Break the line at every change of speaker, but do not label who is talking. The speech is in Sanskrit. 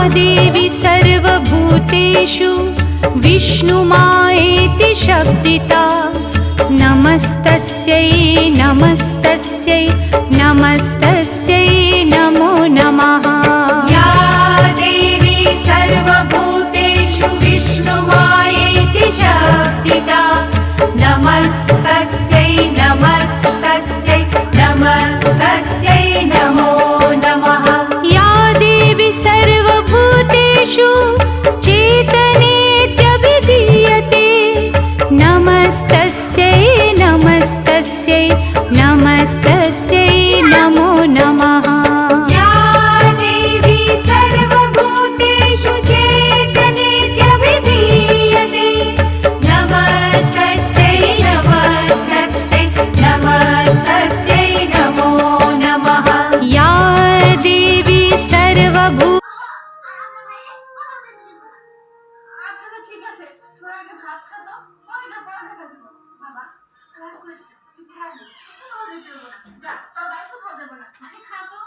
देवी सर्वभूतेषु विष्णुमायेति शब्दिता नमस्तस्यै नमस्तस्यै नमस्तस्यै नमो नमः। या देवी सर्वभूतेषु विष्णुमायेति शब्दिता नमस्तस्यै नमस्तस्यै नमस्तस्यै नमो नमः। या देवी सर्वभूतेषु चेतनेत्यभिधीयते नमस्तस्यै नमस्तस्यै नमस्तस्यै नमो नमः। या देवी सर्वभूतेषु चेतनेत्यभिधीयते नमस्तस्यै नमस्तस्यै नमस्तस्यै नमो नमः। या देवी सर्वभू
যা তোর বাইক কোথাও যাবে না, খা তো,